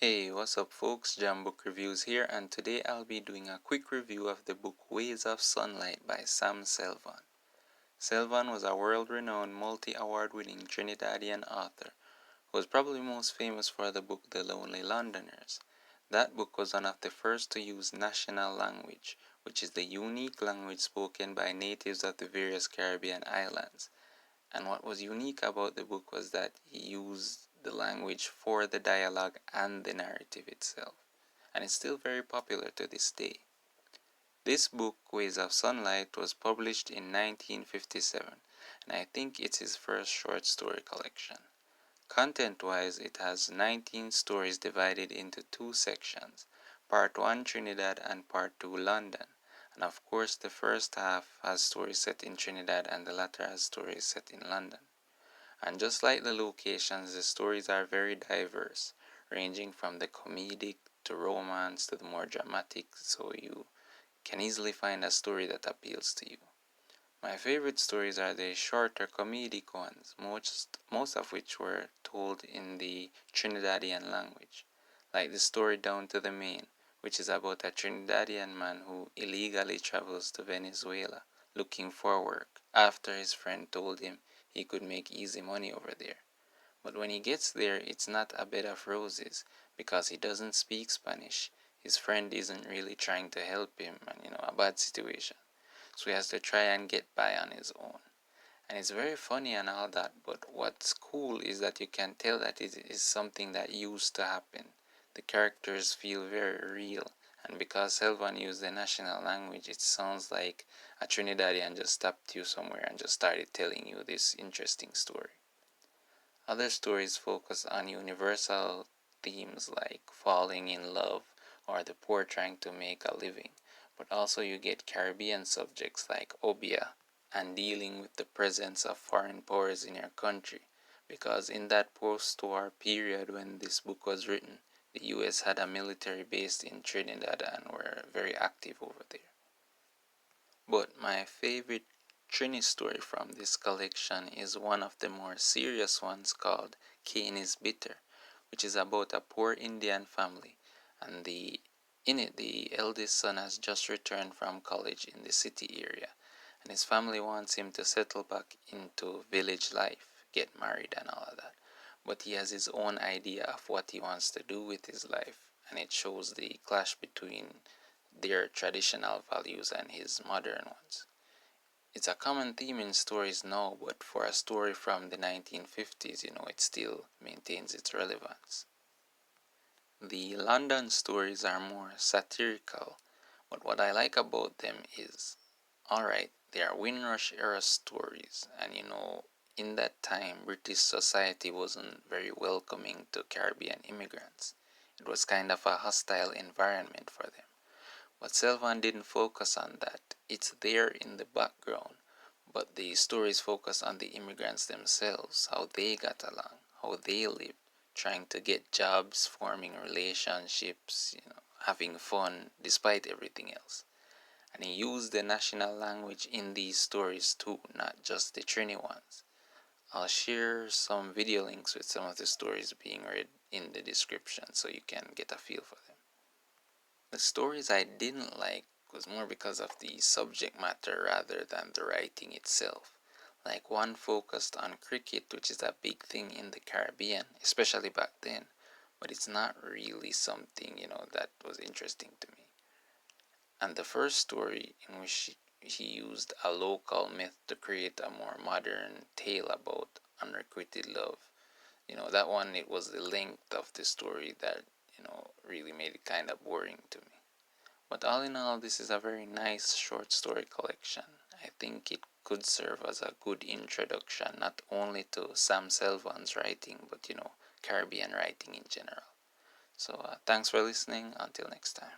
Hey, what's up folks, Jam Book Reviews here, and today I'll be doing a quick review of the book Ways of Sunlight by Selvon. Selvon was a world-renowned multi-award winning Trinidadian author who was probably most famous for the book The Lonely Londoners. That book was one of the first to use national language, which is the unique language spoken by natives of the various Caribbean islands. And what was unique about the book was that he used the language for the dialogue and the narrative itself. And it's still very popular to this day. This book, Ways of Sunlight, was published in 1957, and I think it's his first short story collection. Content-wise, it has 19 stories divided into two sections, Part 1 Trinidad and Part 2 London. And of course, the first half has stories set in Trinidad and the latter has stories set in London. And just like the locations, the stories are very diverse, ranging from the comedic to romance to the more dramatic, so you can easily find a story that appeals to you. My favorite stories are the shorter comedic ones, most of which were told in the Trinidadian language, like the story Down to the Main, which is about a Trinidadian man who illegally travels to Venezuela looking for work after his friend told him he could make easy money over there. But when he gets there, it's not a bed of roses because he doesn't speak Spanish. His friend isn't really trying to help him, and a bad situation. So he has to try and get by on his own. And it's very funny and all that, but what's cool is that you can tell that it is something that used to happen. The characters feel very real, and because Selvon used the national language, it sounds like a Trinidadian just stopped you somewhere and just started telling you this interesting story. Other stories focus on universal themes like falling in love or the poor trying to make a living, but also you get Caribbean subjects like obia and dealing with the presence of foreign powers in your country, because in that post-war period when this book was written, the US had a military base in Trinidad and were very active over there. But my favorite Trini story from this collection is one of the more serious ones called Cane is Bitter, which is about a poor Indian family, and in it the eldest son has just returned from college in the city area, and his family wants him to settle back into village life, get married and all of that. But he has his own idea of what he wants to do with his life, and it shows the clash between their traditional values and his modern ones. It's a common theme in stories now, but for a story from the 1950s, it still maintains its relevance. The London stories are more satirical, but what I like about them is, alright, they are Windrush era stories, and in that time, British society wasn't very welcoming to Caribbean immigrants. It was kind of a hostile environment for them. But Selvon didn't focus on that. It's there in the background, but the stories focus on the immigrants themselves, how they got along, how they lived, trying to get jobs, forming relationships, having fun despite everything else. And he used the national language in these stories too, not just the Trini ones. I'll share some video links with some of the stories being read in the description so you can get a feel for them. The stories I didn't like was more because of the subject matter rather than the writing itself. Like one focused on cricket, which is a big thing in the Caribbean, especially back then, but it's not really something, that was interesting to me. And the first story in which he used a local myth to create a more modern tale about unrequited love. That one, it was the length of the story that really made it kind of boring to me. But all in all, this is a very nice short story collection. I think it could serve as a good introduction not only to Sam Selvon's writing, but Caribbean writing in general. So thanks for listening. Until next time.